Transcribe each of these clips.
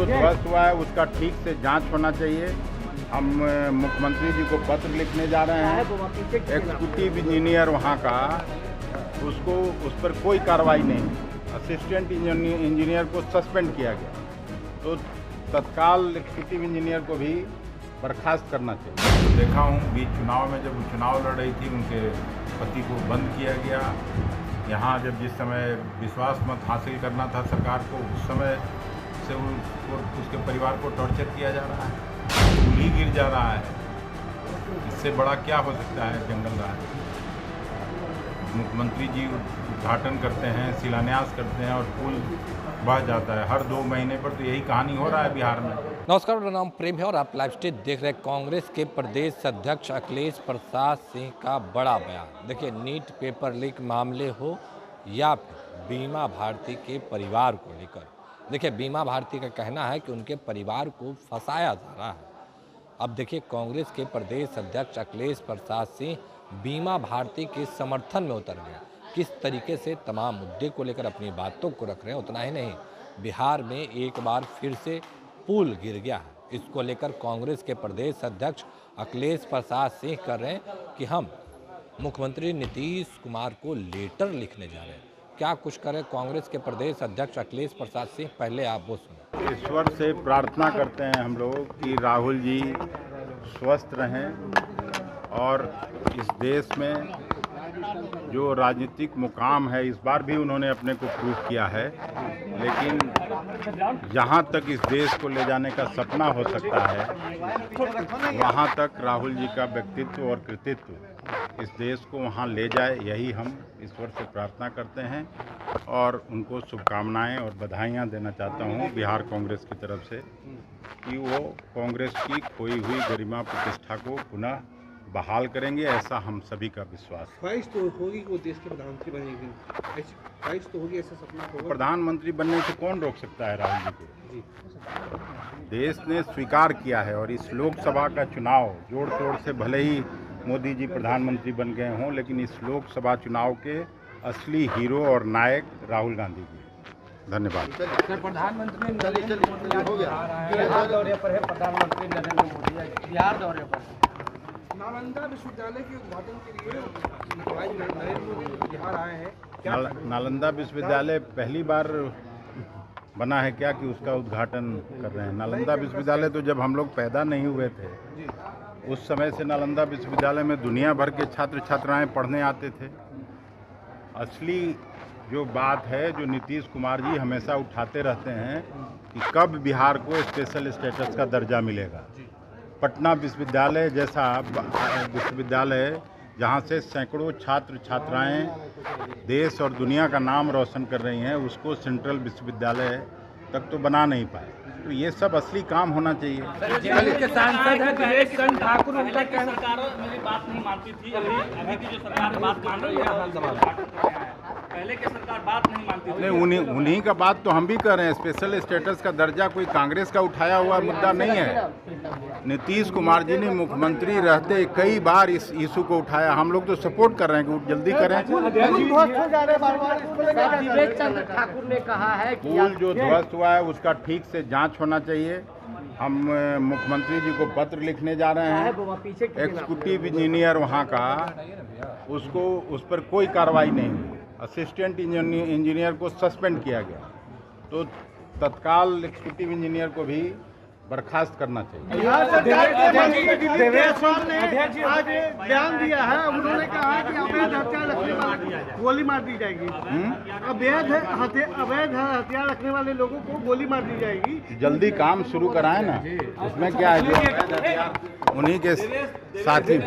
जो ध्वस्त हुआ है उसका ठीक से जांच होना चाहिए। हम मुख्यमंत्री जी को पत्र लिखने जा रहे हैं। एग्जीक्यूटिव इंजीनियर वहाँ का, उसको उस पर कोई कार्रवाई नहीं, असिस्टेंट इंजीनियर को सस्पेंड किया गया, तो तत्काल एग्जीक्यूटिव इंजीनियर को भी बर्खास्त करना चाहिए। देखा हूँ बीच चुनाव में जब वो चुनाव लड़ रही थी, उनके पति को बंद किया गया। यहाँ जब जिस समय विश्वास मत हासिल करना था सरकार को, उस समय से उसके परिवार को टॉर्चर किया जा रहा है, पुल ही गिर जा रहा है। इससे बड़ा क्या हो सकता है जंगल राज। मुख्यमंत्री जी उद्घाटन करते हैं, शिलान्यास करते हैं और पुल बह जाता है। हर 2 महीने पर तो यही कहानी हो रहा है बिहार में। नमस्कार, मेरा नाम प्रेम है और आप लाइव स्टेज देख रहे हैं। कांग्रेस के प्रदेश अध्यक्ष अखिलेश प्रसाद सिंह का बड़ा बयान। देखिए, नीट पेपर लीक मामले हो या फिर बीमा भारती के परिवार को लेकर, देखिए बीमा भारती का कहना है कि उनके परिवार को फंसाया जा रहा है। अब देखिए, कांग्रेस के प्रदेश अध्यक्ष अखिलेश प्रसाद सिंह बीमा भारती के समर्थन में उतर गए। किस तरीके से तमाम मुद्दे को लेकर अपनी बातों को रख रहे हैं। उतना ही नहीं, बिहार में एक बार फिर से पुल गिर गया है। इसको लेकर कांग्रेस के प्रदेश अध्यक्ष अखिलेश प्रसाद सिंह कर रहे हैं कि हम मुख्यमंत्री नीतीश कुमार को लेटर लिखने जा रहे हैं। क्या कुछ करें कांग्रेस के प्रदेश अध्यक्ष अखिलेश प्रसाद सिंह, पहले आप वो सुनो। ईश्वर से प्रार्थना करते हैं हम लोग कि राहुल जी स्वस्थ रहें और इस देश में जो राजनीतिक मुकाम है, इस बार भी उन्होंने अपने को प्रूव किया है, लेकिन जहाँ तक इस देश को ले जाने का सपना हो सकता है, वहाँ तक राहुल जी का व्यक्तित्व और कृतित्व इस देश को वहाँ ले जाए, यही हम ईश्वर से प्रार्थना करते हैं। और उनको शुभकामनाएं और बधाइयाँ देना चाहता हूँ बिहार कांग्रेस की तरफ से कि वो कांग्रेस की खोई हुई गरिमा प्रतिष्ठा को पुनः बहाल करेंगे, ऐसा हम सभी का विश्वास है। ख्वाहिश तो होगी कि वो देश के प्रधानमंत्री बनेगी, ख्वाहिश तो होगी, ऐसा सपना होगा। प्रधानमंत्री बनने से कौन रोक सकता है राहुल जी को। देश ने स्वीकार किया है और इस लोकसभा का चुनाव जोड़ तोड़ से, भले ही मोदी जी प्रधानमंत्री बन गए हों, लेकिन इस लोकसभा चुनाव के असली हीरो और नायक राहुल गांधी जी। धन्यवाद। प्रधानमंत्री नरेंद्र मोदी हो गया, बिहार दौरे पर है प्रधानमंत्री नरेंद्र मोदी, बिहार दौरे पर। नालंदा विश्वविद्यालय के उद्घाटन के लिए नरेंद्र मोदी बिहार आए हैं। नालंदा विश्वविद्यालय पहली बार बना है क्या कि उसका उद्घाटन कर रहे हैं? नालंदा विश्वविद्यालय तो जब हम लोग पैदा नहीं हुए थे, उस समय से नालंदा विश्वविद्यालय में दुनिया भर के छात्र छात्राएं पढ़ने आते थे। असली जो बात है, जो नीतीश कुमार जी हमेशा उठाते रहते हैं कि कब बिहार को स्पेशल स्टेटस का दर्जा मिलेगा। पटना विश्वविद्यालय जैसा विश्वविद्यालय, जहाँ से सैकड़ों छात्र छात्राएं देश और दुनिया का नाम रोशन कर रही हैं, उसको सेंट्रल विश्वविद्यालय तक तो बना नहीं पाए। तो ये सब असली काम होना चाहिए। के सांसद है दिनेश चंद्र ठाकुर, उनका सरकार मेरी बात नहीं मानती थी। अभी की जो सरकार बात मान रही है, पहले की सरकार बात नहीं मानती थी। नहीं, उन्हीं का बात तो हम भी कर रहे हैं। स्पेशल स्टेटस का दर्जा कोई कांग्रेस का उठाया हुआ मुद्दा नहीं है। नीतीश कुमार जी ने मुख्यमंत्री रहते कई बार इस इशू को उठाया। हम लोग तो सपोर्ट कर रहे हैं कि जल्दी करें। दिनेश चंद्र ठाकुर ने कहा है कि पुल जो ध्वस्त हुआ है उसका ठीक से जांच होना चाहिए। हम मुख्यमंत्री जी को पत्र लिखने जा रहे हैं। एग्जीक्यूटिव इंजीनियर वहाँ का, उसको उस पर कोई कार्रवाई नहीं हुई, असिस्टेंट इंजीनियर को सस्पेंड किया गया, तो तत्काल एग्जीक्यूटिव इंजीनियर को भी बर्खास्त करना चाहिए। आज बयान दिया है, उन्होंने कहा है कि अवैध हथियार रखने वाले गोली मार दी जाएगी। अवैध हथियार रखने वाले लोगों को गोली मार दी जाएगी। जल्दी काम शुरू कराएं ना, उसमें क्या है, जो अवैध हथियार उन्हीं के साथी।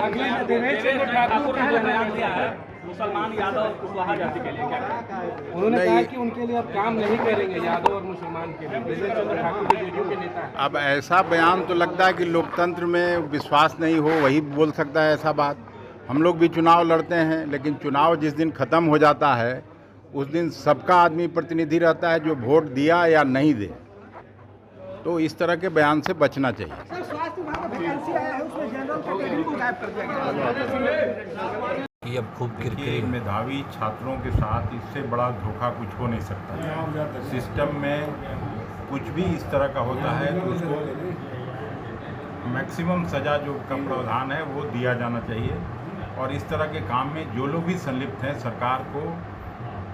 मुसलमान यादव और कुशवाहा जाति के लिए क्या करें? उन्होंने कहा कि उनके लिए अब काम नहीं करेंगे, यादव और मुसलमान के लिए। दिनेश चंद्र ठाकुर जेडीयू के नेता है। अब ऐसा बयान तो लगता है कि लोकतंत्र में विश्वास नहीं हो वही बोल सकता है ऐसा बात। हम लोग भी चुनाव लड़ते हैं, लेकिन चुनाव जिस दिन ख़त्म हो जाता है उस दिन सबका आदमी प्रतिनिधि रहता है जो वोट दिया या नहीं दे। तो इस तरह के बयान से बचना चाहिए। स्वास्थ्य विभाग में वैकेंसी आया है, उसमें जनरल कैटेगरी को गायब कर दिया गया। कि अब खूब किरकिरी मेधावी छात्रों के साथ इससे बड़ा धोखा कुछ हो नहीं सकता। सिस्टम में कुछ भी इस तरह का होता है तो उसको मैक्सिमम सज़ा जो का प्रावधान है वो दिया जाना चाहिए। और इस तरह के काम में जो लोग भी संलिप्त हैं सरकार को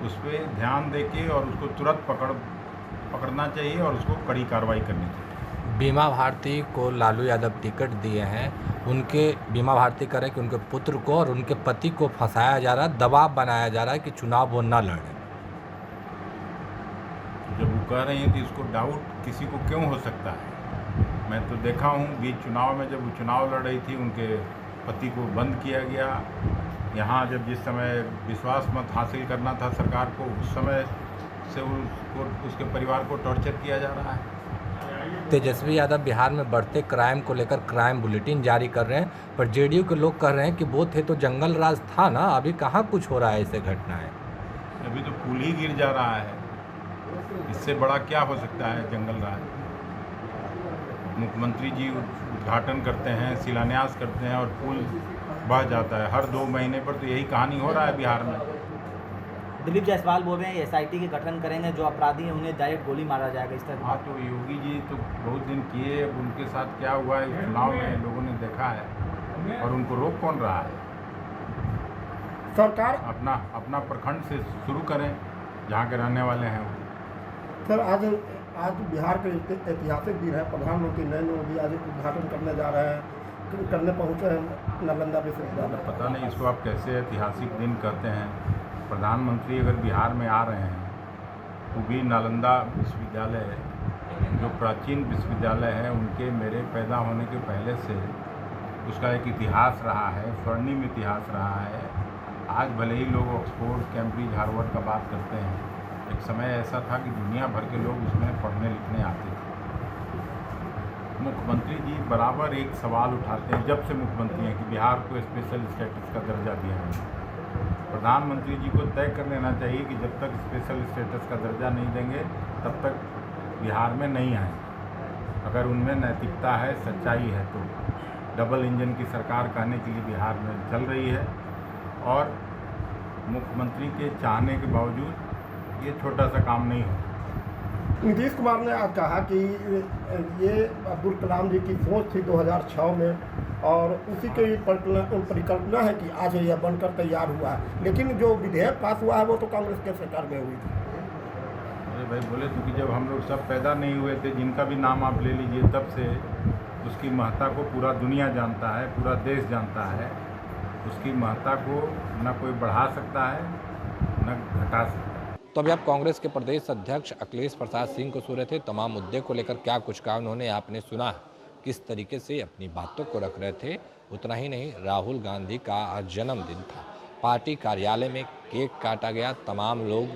उस पर ध्यान देके और उसको तुरंत पकड़ना चाहिए और उसको कड़ी कार्रवाई करनी चाहिए। बीमा भारती को लालू यादव टिकट दिए हैं, उनके बीमा भारती कह रहे कि उनके पुत्र को और उनके पति को फंसाया जा रहा है, दबाव बनाया जा रहा है कि चुनाव वो ना लड़े। जब वो कह रही हैं तो इसको डाउट किसी को क्यों हो सकता है? मैं तो देखा हूँ बीच चुनाव में जब वो चुनाव लड़ रही थी उनके पति को बंद किया गया। यहाँ जब जिस समय विश्वास मत हासिल करना था सरकार को उस समय से उसके परिवार को टॉर्चर किया जा रहा है। तेजस्वी यादव बिहार में बढ़ते क्राइम को लेकर क्राइम बुलेटिन जारी कर रहे हैं, पर जेडीयू के लोग कह रहे हैं कि वो थे तो जंगल राज था ना, अभी कहाँ कुछ हो रहा है ऐसे घटनाएं। अभी तो पुल ही गिर जा रहा है, इससे बड़ा क्या हो सकता है जंगल राज? मुख्यमंत्री जी उद्घाटन करते हैं, शिलान्यास करते हैं और पुल बह जाता है। हर 2 महीने पर तो यही कहानी हो रहा है बिहार में। दिलीप जायसवाल बोल रहे हैं एसआईटी के गठन करेंगे, जो अपराधी हैं उन्हें डायरेक्ट गोली मारा जाएगा, इस तरह। हाँ, तो योगी जी तो बहुत दिन किए, अब उनके साथ क्या हुआ है चुनाव में लोगों ने देखा है और उनको रोक कौन रहा है? सरकार अपना प्रखंड से शुरू करें जहाँ के रहने वाले हैं वो। सर आज बिहार के ऐतिहासिक दिन है, प्रधानमंत्री नरेंद्र मोदी आज उद्घाटन करने पहुँचे हैं नालंदा विश्वविद्यालय। पता नहीं इसको आप कैसे ऐतिहासिक दिन कहते हैं। प्रधानमंत्री अगर बिहार में आ रहे हैं वो भी नालंदा विश्वविद्यालय जो प्राचीन विश्वविद्यालय है उनके मेरे पैदा होने के पहले से उसका एक इतिहास रहा है, स्वर्णिम इतिहास रहा है। आज भले ही लोग ऑक्सफोर्ड, कैम्ब्रिज, हार्वर्ड का बात करते हैं, एक समय ऐसा था कि दुनिया भर के लोग उसमें पढ़ने लिखने आते थे। मुख्यमंत्री जी बराबर एक सवाल उठाते हैं जब से मुख्यमंत्री हैं कि बिहार को स्पेशल स्टेटस का दर्जा दिया गया। प्रधानमंत्री जी को तय कर लेना चाहिए कि जब तक स्पेशल स्टेटस का दर्जा नहीं देंगे तब तक बिहार में नहीं आएंगे। अगर उनमें नैतिकता है, सच्चाई है तो डबल इंजन की सरकार कहने के लिए बिहार में चल रही है और मुख्यमंत्री के चाहने के बावजूद ये छोटा सा काम नहीं हो। नीतीश कुमार ने आज कहा कि ये अब्दुल कलाम जी की सोच थी 2006 में और उसी की परिकल्पना है कि आज यह बनकर तैयार हुआ है, लेकिन जो विधेयक पास हुआ है वो तो कांग्रेस के सरकार में हुई थी। अरे भाई बोले तो कि जब हम लोग सब पैदा नहीं हुए थे, जिनका भी नाम आप ले लीजिए, तब से उसकी महत्ता को पूरा दुनिया जानता है, पूरा देश जानता है। उसकी महत्ता को न कोई बढ़ा सकता है न घटा सकता है। तो अभी आप कांग्रेस के प्रदेश अध्यक्ष अखिलेश प्रसाद सिंह को सुन रहे थे। तमाम मुद्दे को लेकर क्या कुछ कहा उन्होंने, आपने सुना किस तरीके से अपनी बातों को रख रहे थे। उतना ही नहीं, राहुल गांधी का आज जन्मदिन था, पार्टी कार्यालय में केक काटा गया। तमाम लोग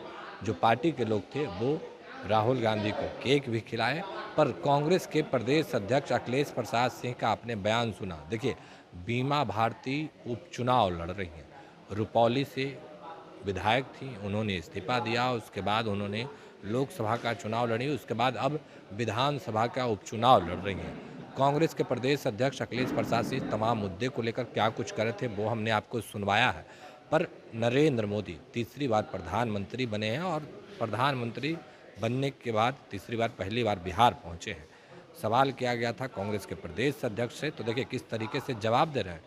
जो पार्टी के लोग थे वो राहुल गांधी को केक भी खिलाए। पर कांग्रेस के प्रदेश अध्यक्ष अखिलेश प्रसाद सिंह का आपने बयान सुना। देखिए, बीमा भारती उपचुनाव लड़ रही हैं, रुपौली से विधायक थी, उन्होंने इस्तीफा दिया, उसके बाद उन्होंने लोकसभा का चुनाव लड़ी, उसके बाद अब विधानसभा का उपचुनाव लड़ रही हैं। कांग्रेस के प्रदेश अध्यक्ष अखिलेश प्रसाद सिंह तमाम मुद्दे को लेकर क्या कुछ कर रहे थे वो हमने आपको सुनवाया है। पर नरेंद्र मोदी तीसरी बार प्रधानमंत्री बने हैं और प्रधानमंत्री बनने के बाद तीसरी बार पहली बार बिहार पहुंचे हैं। सवाल किया गया था कांग्रेस के प्रदेश अध्यक्ष से, तो देखिए किस तरीके से जवाब दे रहे हैं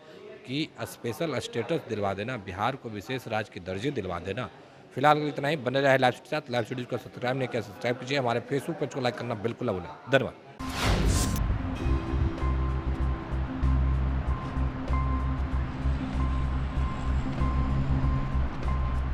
कि स्पेशल स्टेटस दिलवा देना, बिहार को विशेष राज्य की दर्जे दिलवा देना। फिलहाल इतना ही। बने रहे लाइव के साथ। लाइव स्टूडियो को सब्सक्राइब नहीं किया, सब्सक्राइब कीजिए। हमारे फेसबुक पेज को लाइक करना बिल्कुल ना भूलें। धन्यवाद।